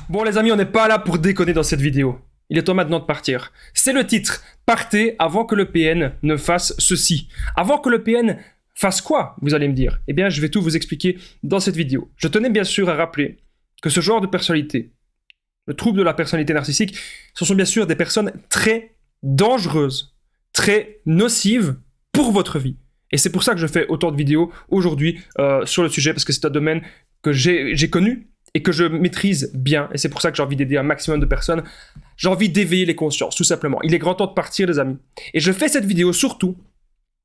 Bon les amis, on n'est pas là pour déconner dans cette vidéo. Il est temps maintenant de partir. C'est le titre. Partez avant que le PN ne fasse ceci. Avant que le PN fasse quoi, vous allez me dire? Eh bien, je vais tout vous expliquer dans cette vidéo. Je tenais bien sûr à rappeler que ce genre de personnalité, le trouble de la personnalité narcissique, ce sont bien sûr des personnes très dangereuses, très nocives pour votre vie. Et c'est pour ça que je fais autant de vidéos aujourd'hui sur le sujet, parce que c'est un domaine que j'ai connu et que je maîtrise bien. Et c'est pour ça que j'ai envie d'aider un maximum de personnes. J'ai envie d'éveiller les consciences, tout simplement. Il est grand temps de partir, les amis. Et je fais cette vidéo surtout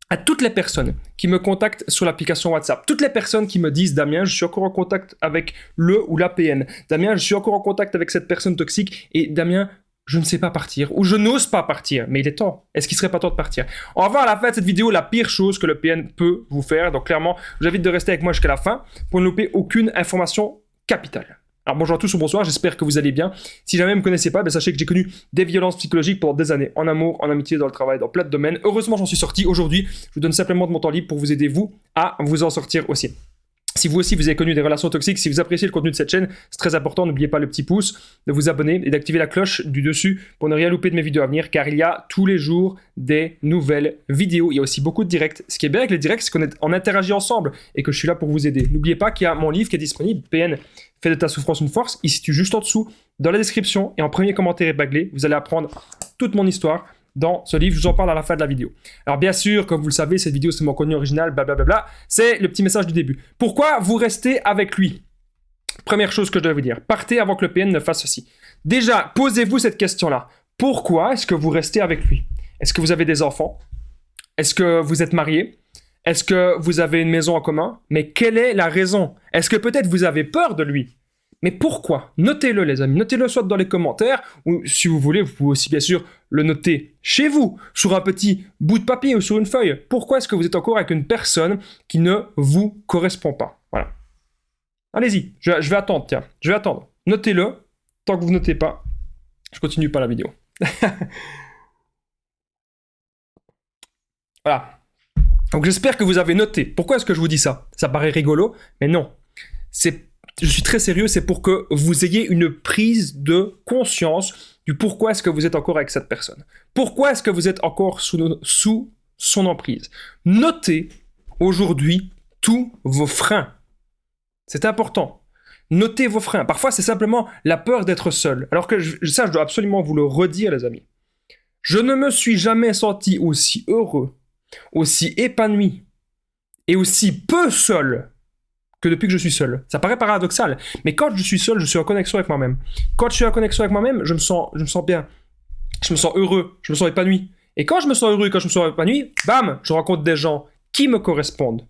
à toutes les personnes qui me contactent sur l'application WhatsApp. Toutes les personnes qui me disent « Damien, je suis encore en contact avec le ou la PN. Damien, je suis encore en contact avec cette personne toxique. Et Damien, je ne sais pas partir. Ou je n'ose pas partir. Mais il est temps. Est-ce qu'il ne serait pas temps de partir ?» On va voir à la fin de cette vidéo la pire chose que le PN peut vous faire. Donc clairement, je vous invite de rester avec moi jusqu'à la fin pour ne louper aucune information capitale. Alors bonjour à tous ou bonsoir, j'espère que vous allez bien. Si jamais vous ne me connaissez pas, sachez que j'ai connu des violences psychologiques pendant des années, en amour, en amitié, dans le travail, dans plein de domaines. Heureusement, j'en suis sorti. Aujourd'hui, je vous donne simplement de mon temps libre pour vous aider, vous, à vous en sortir aussi. Si vous aussi, vous avez connu des relations toxiques, si vous appréciez le contenu de cette chaîne, c'est très important, n'oubliez pas le petit pouce, de vous abonner et d'activer la cloche du dessus pour ne rien louper de mes vidéos à venir, car il y a tous les jours des nouvelles vidéos. Il y a aussi beaucoup de directs. Ce qui est bien avec les directs, c'est qu'on interagit ensemble et que je suis là pour vous aider. N'oubliez pas qu'il y a mon livre qui est disponible, PN, fais de ta souffrance une force. Il se situe juste en dessous, dans la description, et en premier commentaire épinglé, vous allez apprendre toute mon histoire dans ce livre, je vous en parle à la fin de la vidéo. Alors bien sûr, comme vous le savez, cette vidéo c'est mon contenu original, blablabla, c'est le petit message du début. Pourquoi vous restez avec lui? Première chose que je dois vous dire, partez avant que le PN ne fasse ceci. Déjà, posez-vous cette question-là. Pourquoi est-ce que vous restez avec lui? Est-ce que vous avez des enfants? Est-ce que vous êtes marié? Est-ce que vous avez une maison en commun? Mais quelle est la raison? Est-ce que peut-être vous avez peur de lui? Mais pourquoi? Notez-le les amis, notez-le soit dans les commentaires, ou si vous voulez, vous pouvez aussi bien sûr le noter chez vous, sur un petit bout de papier ou sur une feuille. Pourquoi est-ce que vous êtes encore avec une personne qui ne vous correspond pas? Voilà. Allez-y, je vais attendre, tiens, je vais attendre. Notez-le, tant que vous ne notez pas, je continue pas la vidéo. Voilà. Donc j'espère que vous avez noté. Pourquoi est-ce que je vous dis ça? Ça paraît rigolo, mais non. Je suis très sérieux, c'est pour que vous ayez une prise de conscience du pourquoi est-ce que vous êtes encore avec cette personne. Pourquoi est-ce que vous êtes encore sous son emprise. Notez aujourd'hui tous vos freins. C'est important. Notez vos freins. Parfois, c'est simplement la peur d'être seul. Alors que ça, je dois absolument vous le redire, les amis. Je ne me suis jamais senti aussi heureux, aussi épanoui et aussi peu seul que depuis que je suis seul. Ça paraît paradoxal, mais quand je suis seul, je suis en connexion avec moi-même. Quand je suis en connexion avec moi-même, je me sens bien. Je me sens heureux, je me sens épanoui. Et quand je me sens heureux et quand je me sens épanoui, bam, je rencontre des gens qui me correspondent.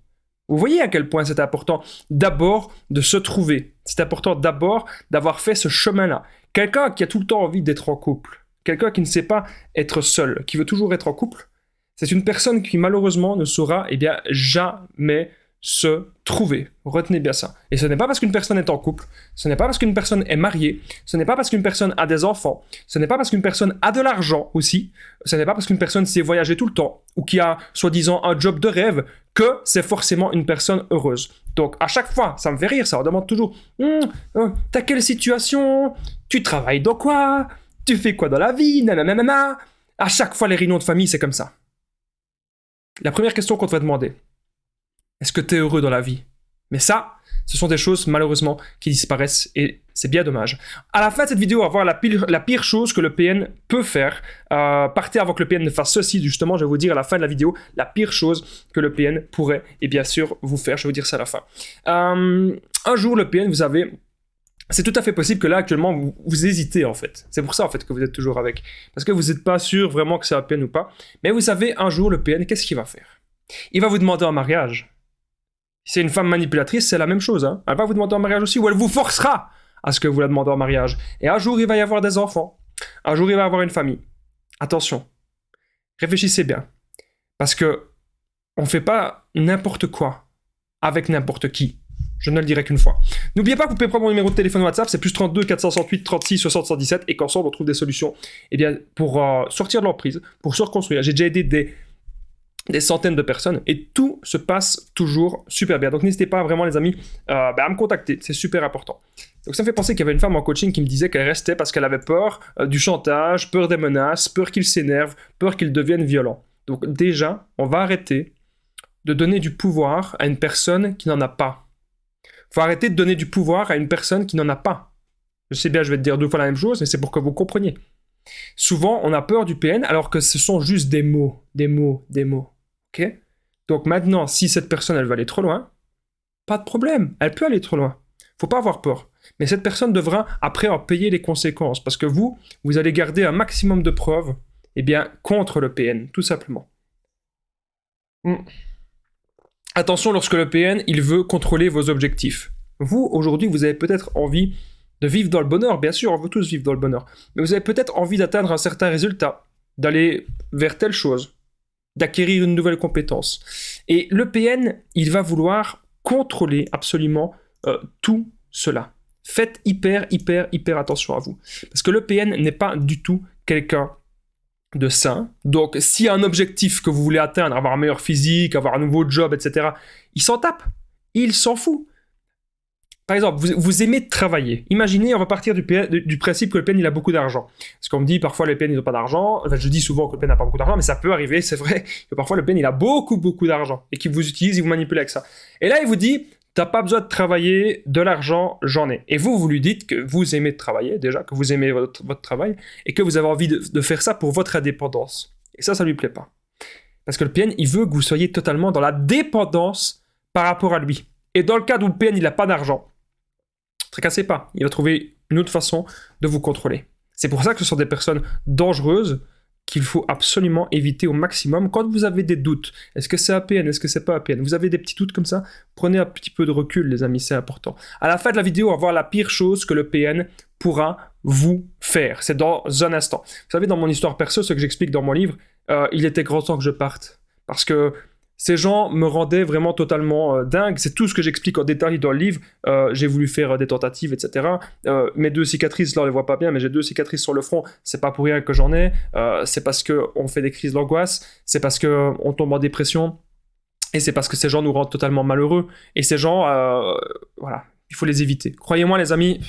Vous voyez à quel point c'est important d'abord de se trouver. C'est important d'abord d'avoir fait ce chemin-là. Quelqu'un qui a tout le temps envie d'être en couple, quelqu'un qui ne sait pas être seul, qui veut toujours être en couple, c'est une personne qui malheureusement ne saura jamais se trouver. Retenez bien ça. Et ce n'est pas parce qu'une personne est en couple, ce n'est pas parce qu'une personne est mariée, ce n'est pas parce qu'une personne a des enfants, ce n'est pas parce qu'une personne a de l'argent aussi, ce n'est pas parce qu'une personne sait voyager tout le temps ou qui a soi-disant un job de rêve que c'est forcément une personne heureuse. Donc à chaque fois, ça me fait rire, ça, on demande toujours t'as quelle situation? Tu travailles dans quoi? Tu fais quoi dans la vie? Nanana. À chaque fois, les réunions de famille, c'est comme ça. La première question qu'on te va demander, est-ce que tu es heureux dans la vie? Mais ça, ce sont des choses malheureusement qui disparaissent et c'est bien dommage. À la fin de cette vidéo, on va voir la pire chose que le PN peut faire. Partez avant que le PN ne fasse ceci, justement, je vais vous dire à la fin de la vidéo la pire chose que le PN pourrait et bien sûr vous faire. Je vais vous dire ça à la fin. Un jour, le PN, vous avez... C'est tout à fait possible que là, actuellement, vous hésitez en fait. C'est pour ça en fait que vous êtes toujours avec. Parce que vous n'êtes pas sûr vraiment que c'est un PN ou pas. Mais vous savez, un jour, le PN, qu'est-ce qu'il va faire? Il va vous demander en mariage. Si c'est une femme manipulatrice, c'est la même chose. Hein. Elle va vous demander en mariage aussi, ou elle vous forcera à ce que vous la demandez en mariage. Et un jour, il va y avoir des enfants. Un jour, il va y avoir une famille. Attention, réfléchissez bien. Parce que on ne fait pas n'importe quoi avec n'importe qui. Je ne le dirai qu'une fois. N'oubliez pas que vous pouvez prendre mon numéro de téléphone WhatsApp, c'est plus 32 468 36 60 117, et qu'ensemble, on trouve des solutions pour sortir de l'emprise, pour se reconstruire. J'ai déjà aidé des centaines de personnes et tout se passe toujours super bien. Donc n'hésitez pas vraiment les amis à me contacter, c'est super important. Donc ça me fait penser qu'il y avait une femme en coaching qui me disait qu'elle restait parce qu'elle avait peur du chantage, peur des menaces, peur qu'il s'énerve, peur qu'il devienne violent. Donc déjà, on va arrêter de donner du pouvoir à une personne qui n'en a pas. Faut arrêter de donner du pouvoir à une personne qui n'en a pas. Je sais bien, je vais te dire 2 fois la même chose, mais c'est pour que vous compreniez. Souvent, on a peur du PN alors que ce sont juste des mots. Okay. Donc maintenant, si cette personne elle veut aller trop loin, pas de problème, elle peut aller trop loin. Faut pas avoir peur. Mais cette personne devra après en payer les conséquences parce que vous allez garder un maximum de preuves contre le PN, tout simplement. Attention lorsque le PN il veut contrôler vos objectifs. Vous, aujourd'hui, vous avez peut-être envie de vivre dans le bonheur, bien sûr, on veut tous vivre dans le bonheur. Mais vous avez peut-être envie d'atteindre un certain résultat, d'aller vers telle chose, d'acquérir une nouvelle compétence. Et le PN, il va vouloir contrôler absolument tout cela. Faites hyper attention à vous. Parce que le PN n'est pas du tout quelqu'un de sain. Donc, s'il y a un objectif que vous voulez atteindre, avoir un meilleur physique, avoir un nouveau job, etc., il s'en tape. Il s'en fout. Par exemple, vous aimez travailler. Imaginez, on va partir du principe que le PN il a beaucoup d'argent. Parce qu'on me dit parfois le PN il n'a pas d'argent. Enfin, je dis souvent que le PN n'a pas beaucoup d'argent, mais ça peut arriver, c'est vrai que parfois le PN il a beaucoup d'argent et qu'il vous utilise, il vous manipule avec ça. Et là, il vous dit, t'as pas besoin de travailler, de l'argent, j'en ai. Et vous lui dites que vous aimez travailler déjà, que vous aimez votre travail et que vous avez envie de faire ça pour votre indépendance. Et ça lui plaît pas. Parce que le PN, il veut que vous soyez totalement dans la dépendance par rapport à lui. Et dans le cas où le PN il n'a pas d'argent, tracassez pas, il va trouver une autre façon de vous contrôler. C'est pour ça que ce sont des personnes dangereuses qu'il faut absolument éviter au maximum quand vous avez des doutes. Est-ce que c'est APN? Est-ce que c'est pas APN? Vous avez des petits doutes comme ça? Prenez un petit peu de recul, les amis, c'est important. À la fin de la vidéo, on va voir la pire chose que le PN pourra vous faire. C'est dans un instant. Vous savez, dans mon histoire perso, ce que j'explique dans mon livre, il était grand temps que je parte. Parce que ces gens me rendaient vraiment totalement dingue. C'est tout ce que j'explique en détail dans le livre. J'ai voulu faire des tentatives, etc. Mes 2 cicatrices, là on les voit pas bien, mais j'ai 2 cicatrices sur le front. C'est pas pour rien que j'en ai. C'est parce qu'on fait des crises d'angoisse. C'est parce qu'on tombe en dépression. Et c'est parce que ces gens nous rendent totalement malheureux. Et ces gens, voilà, il faut les éviter. Croyez-moi les amis,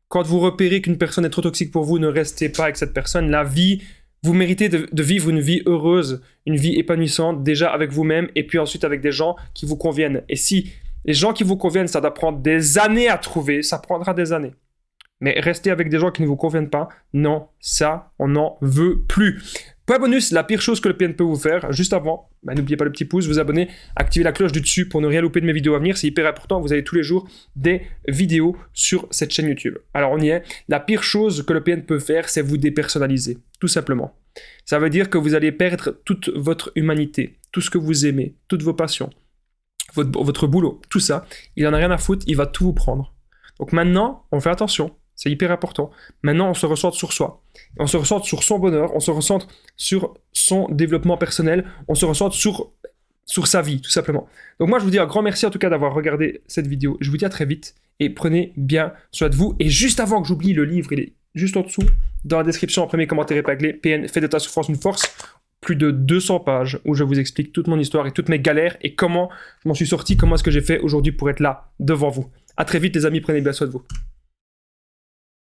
quand vous repérez qu'une personne est trop toxique pour vous, ne restez pas avec cette personne. La vie... Vous méritez de vivre une vie heureuse, une vie épanouissante, déjà avec vous-même, et puis ensuite avec des gens qui vous conviennent. Et si les gens qui vous conviennent, ça doit prendre des années à trouver, ça prendra des années. Mais rester avec des gens qui ne vous conviennent pas, non, ça, on n'en veut plus. Point bonus, la pire chose que le PN peut vous faire, juste avant, n'oubliez pas le petit pouce, vous abonner, activez la cloche du dessus pour ne rien louper de mes vidéos à venir, c'est hyper important, vous avez tous les jours des vidéos sur cette chaîne YouTube. Alors on y est, la pire chose que le PN peut faire, c'est vous dépersonnaliser, tout simplement. Ça veut dire que vous allez perdre toute votre humanité, tout ce que vous aimez, toutes vos passions, votre boulot, tout ça, il en a rien à foutre, il va tout vous prendre. Donc maintenant, on fait attention. C'est hyper important. Maintenant, on se recentre sur soi. On se recentre sur son bonheur, on se recentre sur son développement personnel, on se recentre sur sa vie, tout simplement. Donc moi, je vous dis un grand merci en tout cas d'avoir regardé cette vidéo. Je vous dis à très vite et prenez bien soin de vous. Et juste avant que j'oublie, le livre, il est juste en dessous, dans la description, en premier commentaire épinglé, PN, fais de ta souffrance une force. Plus de 200 pages où je vous explique toute mon histoire et toutes mes galères et comment je m'en suis sorti, comment est-ce que j'ai fait aujourd'hui pour être là devant vous. À très vite les amis, prenez bien soin de vous.